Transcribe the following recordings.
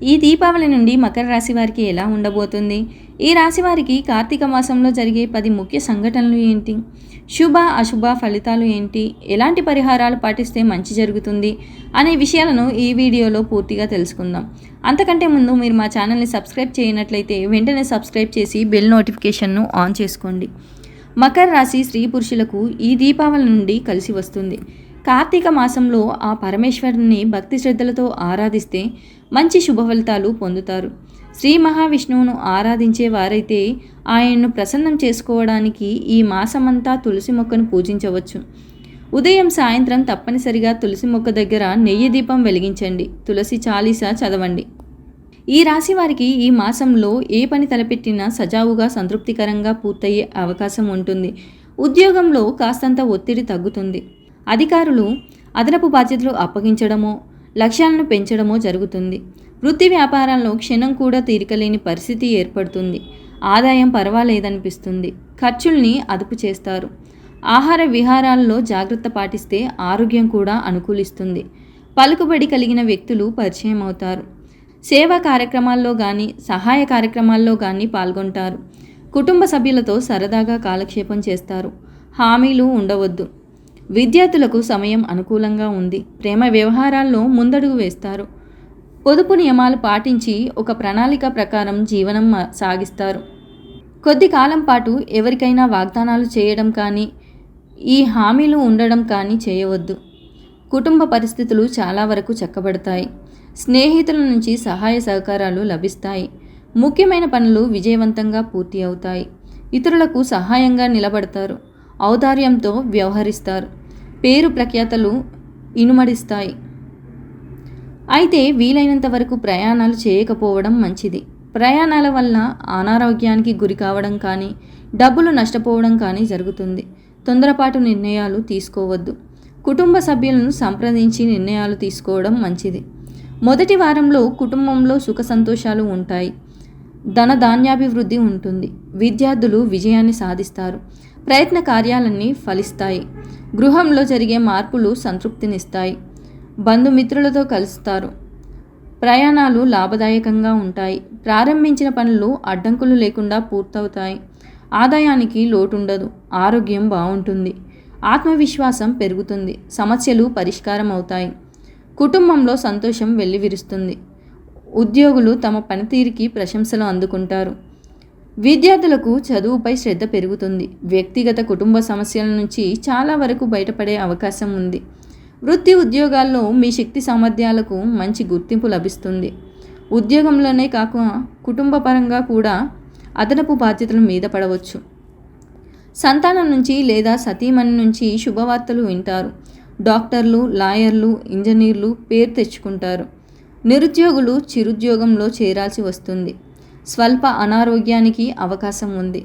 ఈ దీపావళి నుండి మకర రాశి వారికి ఎలా ఉండబోతుంది? ఈ రాశి వారికి కార్తీక మాసంలో జరిగే 10 ముఖ్య సంఘటనలు ఏంటి? శుభ అశుభ ఫలితాలు ఏంటి? ఎలాంటి పరిహారాలు పాటిస్తే మంచి జరుగుతుంది అనే విషయాలను ఈ వీడియోలో పూర్తిగా తెలుసుకుందాం. అంతకంటే ముందు మీరు మా ఛానల్ని సబ్స్క్రైబ్ చేయనట్లయితే వెంటనే సబ్స్క్రైబ్ చేసి బెల్ నోటిఫికేషన్ను ఆన్ చేసుకోండి. మకర రాశి స్త్రీ పురుషులకు ఈ దీపావళి నుండి కలిసి వస్తుంది. కార్తీక మాసంలో ఆ పరమేశ్వరుని భక్తి శ్రద్ధలతో ఆరాధిస్తే మంచి శుభ ఫలితాలు పొందుతారు. శ్రీ మహావిష్ణువును ఆరాధించే వారైతే ఆయన్ను ప్రసన్నం చేసుకోవడానికి ఈ మాసమంతా తులసి మొక్కను పూజించవచ్చు. ఉదయం సాయంత్రం తప్పనిసరిగా తులసి మొక్క దగ్గర నెయ్యి దీపం వెలిగించండి. తులసి చాలీసా చదవండి. ఈ రాశి వారికి ఈ మాసంలో ఏ పని తలపెట్టినా సజావుగా సంతృప్తికరంగా పూర్తయ్యే అవకాశం ఉంటుంది. ఉద్యోగంలో కాస్తంత ఒత్తిడి తగ్గుతుంది. అధికారులు అదనపు బాధ్యతలు అప్పగించడమో లక్ష్యాలను పెంచడమో జరుగుతుంది. వృత్తి వ్యాపారాల్లో క్షణం కూడా తీరికలేని పరిస్థితి ఏర్పడుతుంది. ఆదాయం పర్వాలేదనిపిస్తుంది. ఖర్చుల్ని అదుపు చేస్తారు. ఆహార విహారాల్లో జాగ్రత్త పాటిస్తే ఆరోగ్యం కూడా అనుకూలిస్తుంది. పలుకుబడి కలిగిన వ్యక్తులు పరిచయం అవుతారు. సేవా కార్యక్రమాల్లో కానీ సహాయ కార్యక్రమాల్లో కానీ పాల్గొంటారు. కుటుంబ సభ్యులతో సరదాగా కాలక్షేపం చేస్తారు. హామీలు ఉండవద్దు. విద్యార్థులకు సమయం అనుకూలంగా ఉంది. ప్రేమ వ్యవహారాల్లో ముందడుగు వేస్తారు. పొదుపు నియమాలు పాటించి ఒక ప్రణాళిక ప్రకారం జీవనం సాగిస్తారు. కొద్ది కాలం పాటు ఎవరికైనా వాగ్దానాలు చేయడం కానీ ఈ హామీలు ఉండడం కానీ చేయవద్దు. కుటుంబ పరిస్థితులు చాలా వరకు చక్కబడతాయి. స్నేహితుల నుంచి సహాయ సహకారాలు లభిస్తాయి. ముఖ్యమైన పనులు విజయవంతంగా పూర్తి అవుతాయి. ఇతరులకు సహాయంగా నిలబడతారు. ఔదార్యంతో వ్యవహరిస్తారు. పేరు ప్రఖ్యాతలు ఇనుమడిస్తాయి. అయితే వీలైనంత వరకు ప్రయాణాలు చేయకపోవడం మంచిది. ప్రయాణాల వల్ల అనారోగ్యానికి గురి కావడం కానీ డబ్బులు నష్టపోవడం కానీ జరుగుతుంది. తొందరపాటు నిర్ణయాలు తీసుకోవద్దు. కుటుంబ సభ్యులను సంప్రదించి నిర్ణయాలు తీసుకోవడం మంచిది. మొదటి వారంలో కుటుంబంలో సుఖ సంతోషాలు ఉంటాయి. ధనధాన్యాభివృద్ధి ఉంటుంది. విద్యార్థులు విజయాన్ని సాధిస్తారు. ప్రయత్న కార్యాలన్నీ ఫలిస్తాయి. గృహంలో జరిగే మార్పులు సంతృప్తినిస్తాయి. బంధుమిత్రులతో కలుస్తారు. ప్రయాణాలు లాభదాయకంగా ఉంటాయి. ప్రారంభించిన పనులు అడ్డంకులు లేకుండా పూర్తవుతాయి. ఆదాయానికి లోటుండదు. ఆరోగ్యం బాగుంటుంది. ఆత్మవిశ్వాసం పెరుగుతుంది. సమస్యలు పరిష్కారం అవుతాయి. కుటుంబంలో సంతోషం వెల్లివిరుస్తుంది. ఉద్యోగులు తమ పనితీరుకి ప్రశంసలు అందుకుంటారు. విద్యార్థులకు చదువుపై శ్రద్ధ పెరుగుతుంది. వ్యక్తిగత కుటుంబ సమస్యల నుంచి చాలా వరకు బయటపడే అవకాశం ఉంది. వృత్తి ఉద్యోగాల్లో మీ శక్తి సామర్థ్యాలకు మంచి గుర్తింపు లభిస్తుంది. ఉద్యోగంలోనే కాకుండా కుటుంబపరంగా కూడా అదనపు బాధ్యతలు మీద పడవచ్చు. సంతానం నుంచి లేదా సతీమణి నుంచి శుభవార్తలు వింటారు. డాక్టర్లు, లాయర్లు, ఇంజనీర్లు పేరు తెచ్చుకుంటారు. నిరుద్యోగులు చిరుద్యోగంలో చేరాల్సి వస్తుంది. స్వల్ప అనారోగ్యానికి అవకాశం ఉంది.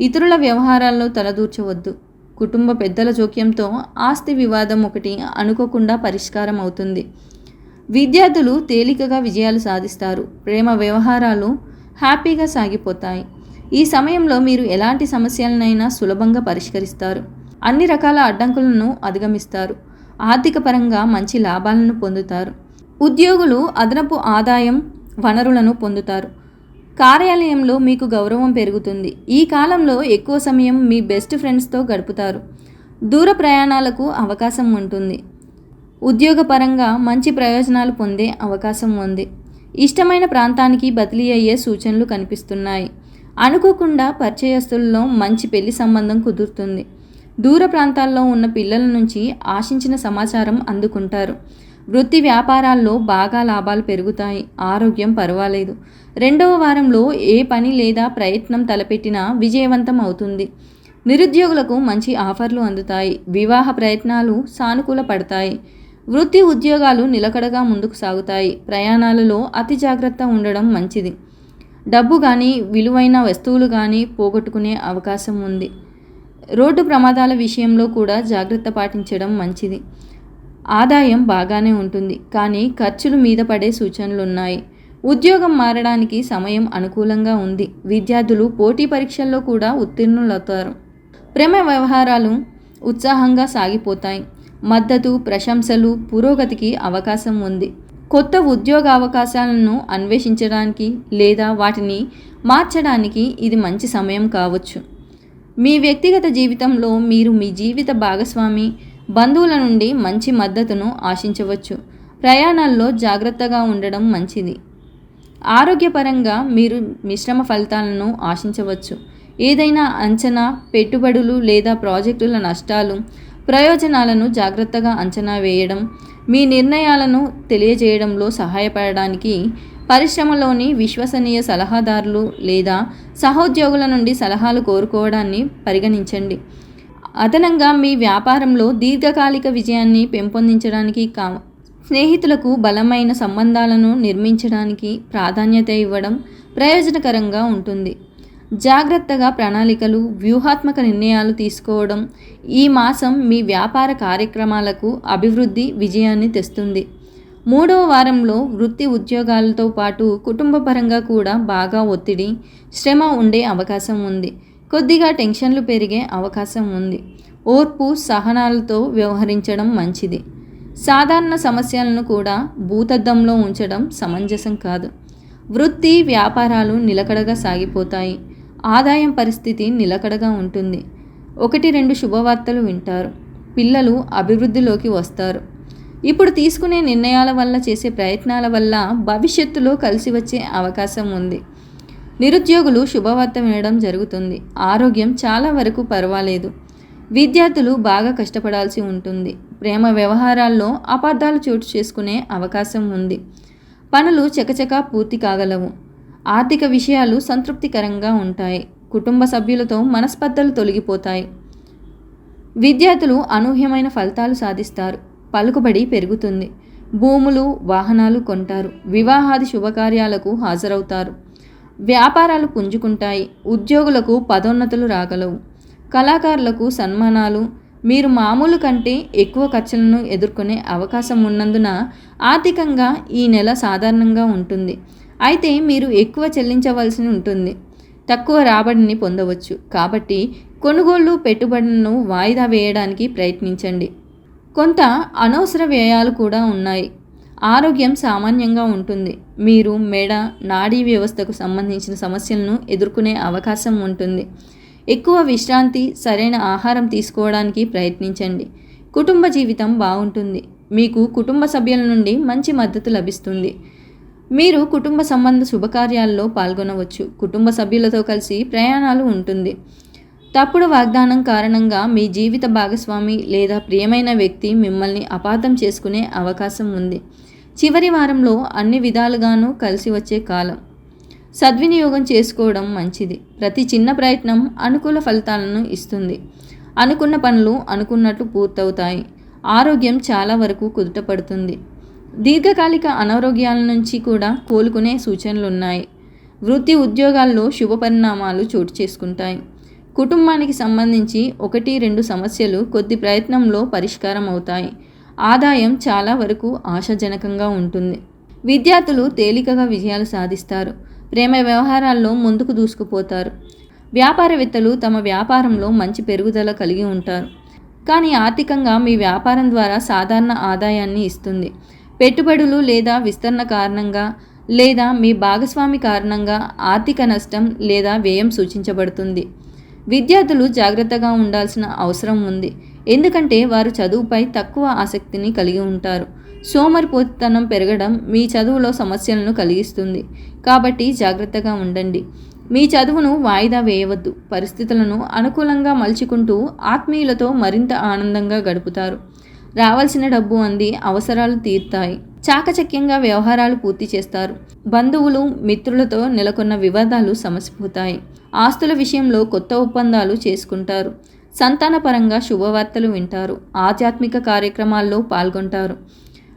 ఇతరుల వ్యవహారాల్లో తలదూర్చవద్దు. కుటుంబ పెద్దల జోక్యంతో ఆస్తి వివాదం ఒకటి అనుకోకుండా పరిష్కారం అవుతుంది. విద్యార్థులు తేలికగా విజయాలు సాధిస్తారు. ప్రేమ వ్యవహారాలు హ్యాపీగా సాగిపోతాయి. ఈ సమయంలో మీరు ఎలాంటి సమస్యలనైనా సులభంగా పరిష్కరిస్తారు. అన్ని రకాల అడ్డంకులను అధిగమిస్తారు. ఆర్థిక పరంగా మంచి లాభాలను పొందుతారు. ఉద్యోగులు అదనపు ఆదాయం వనరులను పొందుతారు. కార్యాలయంలో మీకు గౌరవం పెరుగుతుంది. ఈ కాలంలో ఎక్కువ సమయం మీ బెస్ట్ ఫ్రెండ్స్తో గడుపుతారు. దూర ప్రయాణాలకు అవకాశం ఉంటుంది. ఉద్యోగపరంగా మంచి ప్రయోజనాలు పొందే అవకాశం ఉంది. ఇష్టమైన ప్రాంతానికి బదిలీ అయ్యే సూచనలు కనిపిస్తున్నాయి. అనుకోకుండా పరిచయస్తుల్లో మంచి పెళ్లి సంబంధం కుదురుతుంది. దూర ప్రాంతాల్లో ఉన్న పిల్లల నుంచి ఆశించిన సమాచారం అందుకుంటారు. వృత్తి వ్యాపారాల్లో బాగా లాభాలు పెరుగుతాయి. ఆరోగ్యం పర్వాలేదు. రెండవ వారంలో ఏ పని లేదా ప్రయత్నం తలపెట్టినా విజయవంతం అవుతుంది. నిరుద్యోగులకు మంచి ఆఫర్లు అందుతాయి. వివాహ ప్రయత్నాలు సానుకూల పడతాయి. వృత్తి ఉద్యోగాలు నిలకడగా ముందుకు సాగుతాయి. ప్రయాణాలలో అతి జాగ్రత్త ఉండడం మంచిది. డబ్బు కానీ విలువైన వస్తువులు కానీ పోగొట్టుకునే అవకాశం ఉంది. రోడ్డు ప్రమాదాల విషయంలో కూడా జాగ్రత్త పాటించడం మంచిది. ఆదాయం బాగానే ఉంటుంది, కానీ ఖర్చులు మీద పడే సూచనలున్నాయి. ఉద్యోగం మారడానికి సమయం అనుకూలంగా ఉంది. విద్యార్థులు పోటీ పరీక్షల్లో కూడా ఉత్తీర్ణులవుతారు. ప్రేమ వ్యవహారాలు ఉత్సాహంగా సాగిపోతాయి. మద్దతు, ప్రశంసలు, పురోగతికి అవకాశం ఉంది. కొత్త ఉద్యోగ అవకాశాలను అన్వేషించడానికి లేదా వాటిని మార్చడానికి ఇది మంచి సమయం కావచ్చు. మీ వ్యక్తిగత జీవితంలో మీరు మీ జీవిత భాగస్వామి, బంధువుల నుండి మంచి మద్దతును ఆశించవచ్చు. ప్రయాణాల్లో జాగ్రత్తగా ఉండడం మంచిది. ఆరోగ్యపరంగా మీరు మిశ్రమ ఫలితాలను ఆశించవచ్చు. ఏదైనా అంచనా, పెట్టుబడులు లేదా ప్రాజెక్టుల నష్టాలు, ప్రయోజనాలను జాగ్రత్తగా అంచనా వేయడం, మీ నిర్ణయాలను తెలియజేయడంలో సహాయపడడానికి పరిశ్రమలోని విశ్వసనీయ సలహాదారులు లేదా సహోద్యోగుల నుండి సలహాలు కోరుకోవడాన్ని పరిగణించండి. అదనంగా మీ వ్యాపారంలో దీర్ఘకాలిక విజయాన్ని పెంపొందించడానికి స్నేహితులకు బలమైన సంబంధాలను నిర్మించడానికి ప్రాధాన్యత ఇవ్వడం ప్రయోజనకరంగా ఉంటుంది. జాగ్రత్తగా ప్రణాళికలు, వ్యూహాత్మక నిర్ణయాలు తీసుకోవడం ఈ మాసం మీ వ్యాపార కార్యక్రమాలకు అభివృద్ధి, విజయాన్ని తెస్తుంది. 3వ వారంలో వృత్తి ఉద్యోగాలతో పాటు కుటుంబపరంగా కూడా బాగా ఒత్తిడి, శ్రమ ఉండే అవకాశం ఉంది. కొద్దిగా టెన్షన్లు పెరిగే అవకాశం ఉంది. ఓర్పు, సహనాలతో వ్యవహరించడం మంచిది. సాధారణ సమస్యలను కూడా భూతద్దంలో ఉంచడం సమంజసం కాదు. వృత్తి, వ్యాపారాలు నిలకడగా సాగిపోతాయి. ఆదాయం పరిస్థితి నిలకడగా ఉంటుంది. 1-2 శుభవార్తలు వింటారు. పిల్లలు అభివృద్ధిలోకి వస్తారు. ఇప్పుడు తీసుకునే నిర్ణయాల వల్ల, చేసే ప్రయత్నాల వల్ల భవిష్యత్తులో కలిసి వచ్చే అవకాశం ఉంది. నిరుద్యోగులు శుభవార్త వినడం జరుగుతుంది. ఆరోగ్యం చాలా వరకు పర్వాలేదు. విద్యార్థులు బాగా కష్టపడాల్సి ఉంటుంది. ప్రేమ వ్యవహారాల్లో అపార్థాలు చోటు చేసుకునే అవకాశం ఉంది. పనులు చకచకా పూర్తి కాగలవు. ఆర్థిక విషయాలు సంతృప్తికరంగా ఉంటాయి. కుటుంబ సభ్యులతో మనస్పర్ధలు తొలగిపోతాయి. విద్యార్థులు అనూహ్యమైన ఫలితాలు సాధిస్తారు. పలుకుబడి పెరుగుతుంది. భూములు, వాహనాలు కొంటారు. వివాహాది శుభకార్యాలకు హాజరవుతారు. వ్యాపారాలు పుంజుకుంటాయి. ఉద్యోగులకు పదోన్నతులు రాగలవు. కళాకారులకు సన్మానాలు. మీరు మామూలు కంటే ఎక్కువ ఖర్చులను ఎదుర్కొనే అవకాశం ఉన్నందున ఆర్థికంగా ఈ నెల సాధారణంగా ఉంటుంది. అయితే మీరు ఎక్కువ చెల్లించవలసి ఉంటుంది. తక్కువ రాబడిని పొందవచ్చు. కాబట్టి కొనుగోళ్లు, పెట్టుబడులను వాయిదా వేయడానికి ప్రయత్నించండి. కొంత అనవసర వ్యయాలు కూడా ఉన్నాయి. ఆరోగ్యం సామాన్యంగా ఉంటుంది. మీరు మెడ, నాడీ వ్యవస్థకు సంబంధించిన సమస్యలను ఎదుర్కొనే అవకాశం ఉంటుంది. ఎక్కువ విశ్రాంతి, సరైన ఆహారం తీసుకోవడానికి ప్రయత్నించండి. కుటుంబ జీవితం బాగుంటుంది. మీకు కుటుంబ సభ్యుల నుండి మంచి మద్దతు లభిస్తుంది. మీరు కుటుంబ సంబంధ శుభకార్యాల్లో పాల్గొనవచ్చు. కుటుంబ సభ్యులతో కలిసి ప్రయాణాలు ఉంటుంది. తప్పుడు వాగ్దానం కారణంగా మీ జీవిత భాగస్వామి లేదా ప్రియమైన వ్యక్తి మిమ్మల్ని అపార్థం చేసుకునే అవకాశం ఉంది. చివరి వారంలో అన్ని విధాలుగానూ కలిసి వచ్చే కాలం. సద్వినియోగం చేసుకోవడం మంచిది. ప్రతి చిన్న ప్రయత్నం అనుకూల ఫలితాలను ఇస్తుంది. అనుకున్న పనులు అనుకున్నట్లు పూర్తవుతాయి. ఆరోగ్యం చాలా వరకు కుదుటపడుతుంది. దీర్ఘకాలిక అనారోగ్యాల నుంచి కూడా కోలుకునే సూచనలున్నాయి. వృత్తి ఉద్యోగాల్లో శుభ పరిణామాలు చోటు చేసుకుంటాయి. కుటుంబానికి సంబంధించి 1-2 సమస్యలు కొద్ది ప్రయత్నంలో పరిష్కారం అవుతాయి. ఆదాయం చాలా వరకు ఆశాజనకంగా ఉంటుంది. విద్యార్థులు తేలికగా విజయాలు సాధిస్తారు. ప్రేమ వ్యవహారాల్లో ముందుకు దూసుకుపోతారు. వ్యాపారవేత్తలు తమ వ్యాపారంలో మంచి పెరుగుదల కలిగి ఉంటారు. కానీ ఆర్థికంగా మీ వ్యాపారం ద్వారా సాధారణ ఆదాయాన్ని ఇస్తుంది. పెట్టుబడులు లేదా విస్తరణ కారణంగా లేదా మీ భాగస్వామి కారణంగా ఆర్థిక నష్టం లేదా వ్యయం సూచించబడుతుంది. విద్యార్థులు జాగ్రత్తగా ఉండాల్సిన అవసరం ఉంది. ఎందుకంటే వారు చదువుపై తక్కువ ఆసక్తిని కలిగి ఉంటారు. సోమరిపోతుతనం పెరగడం మీ చదువులో సమస్యలను కలిగిస్తుంది. కాబట్టి జాగ్రత్తగా ఉండండి. మీ చదువును వాయిదా వేయవద్దు. పరిస్థితులను అనుకూలంగా మలుచుకుంటూ ఆత్మీయులతో మరింత ఆనందంగా గడుపుతారు. రావాల్సిన డబ్బు అంది అవసరాలు తీరుతాయి. చాకచక్యంగా వ్యవహారాలు పూర్తి చేస్తారు. బంధువులు, మిత్రులతో నెలకొన్న వివాదాలు సమసిపోతాయి. ఆస్తుల విషయంలో కొత్త ఒప్పందాలు చేసుకుంటారు. సంతానపరంగా శుభవార్తలు వింటారు. ఆధ్యాత్మిక కార్యక్రమాల్లో పాల్గొంటారు.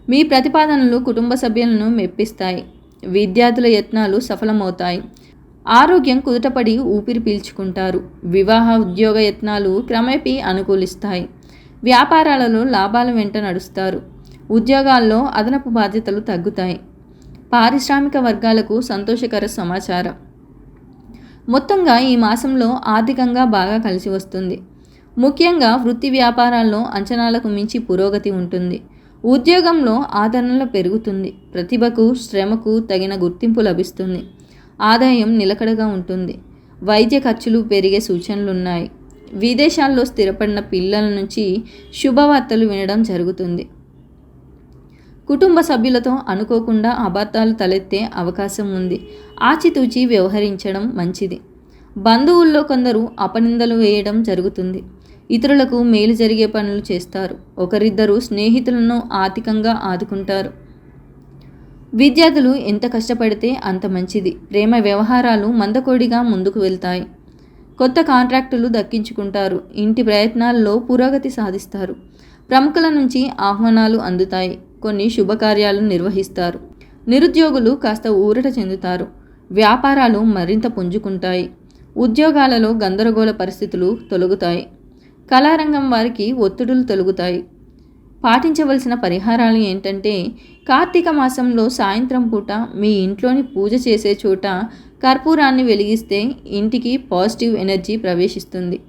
మీ ప్రతిపాదనలు కుటుంబ సభ్యులను మెప్పిస్తాయి. విద్యార్థుల యత్నాలు సఫలమవుతాయి. ఆరోగ్యం కుదుటపడి ఊపిరి పీల్చుకుంటారు. వివాహ, ఉద్యోగ యత్నాలు క్రమేపీ అనుకూలిస్తాయి. వ్యాపారాలలో లాభాల వెంట నడుస్తారు. ఉద్యోగాల్లో అదనపు బాధ్యతలు తగ్గుతాయి. పారిశ్రామిక వర్గాలకు సంతోషకర సమాచారం. మొత్తంగా ఈ మాసంలో ఆర్థికంగా బాగా కలిసి వస్తుంది. ముఖ్యంగా వృత్తి వ్యాపారాల్లో అంచనాలకు మించి పురోగతి ఉంటుంది. ఉద్యోగంలో ఆదరణ పెరుగుతుంది. ప్రతిభకు, శ్రమకు తగిన గుర్తింపు లభిస్తుంది. ఆదాయం నిలకడగా ఉంటుంది. వైద్య ఖర్చులు పెరిగే సూచనలున్నాయి. విదేశాల్లో స్థిరపడిన పిల్లల నుంచి శుభవార్తలు వినడం జరుగుతుంది. కుటుంబ సభ్యులతో అనుకోకుండా అబద్ధాలు తలెత్తే అవకాశం ఉంది. ఆచితూచి వ్యవహరించడం మంచిది. బంధువుల్లో కొందరు అపనిందలు వేయడం జరుగుతుంది. ఇతరులకు మేలు జరిగే పనులు చేస్తారు. ఒకరిద్దరు స్నేహితులను ఆర్థికంగా ఆదుకుంటారు. విద్యార్థులు ఎంత కష్టపడితే అంత మంచిది. ప్రేమ వ్యవహారాలు మందకొడిగా ముందుకు వెళ్తాయి. కొత్త కాంట్రాక్టులు దక్కించుకుంటారు. ఇంటి ప్రయత్నాల్లో పురోగతి సాధిస్తారు. ప్రముఖుల నుంచి ఆహ్వానాలు అందుతాయి. కొన్ని శుభకార్యాలు నిర్వహిస్తారు. నిరుద్యోగులు కాస్త ఊరట చెందుతారు. వ్యాపారాలు మరింత పుంజుకుంటాయి. ఉద్యోగాలలో గందరగోళ పరిస్థితులు తొలగుతాయి. కళారంగం వారికి ఒత్తిడులు తొలగుతాయి. పాటించవలసిన పరిహారాలు ఏంటంటే, కార్తీక మాసంలో సాయంత్రం పూట మీ ఇంట్లోని పూజ చేసే చోట కర్పూరాన్ని వెలిగిస్తే ఇంటికి పాజిటివ్ ఎనర్జీ ప్రవేశిస్తుంది.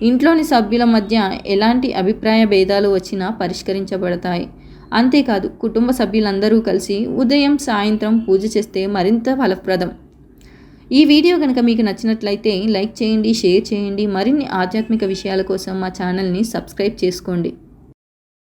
ఇంట్లోని సభ్యుల మధ్య ఎలాంటి అభిప్రాయ భేదాలు వచ్చినా పరిష్కరించబడతాయి. అంతేకాదు, కుటుంబ సభ్యులందరూ కలిసి ఉదయం సాయంత్రం పూజ చేస్తే మరింత ఫలప్రదం. ఈ వీడియో కనుక మీకు నచ్చినట్లయితే లైక్ చేయండి, షేర్ చేయండి. మరిన్ని ఆధ్యాత్మిక విషయాల కోసం మా ఛానల్ని సబ్స్క్రైబ్ చేసుకోండి.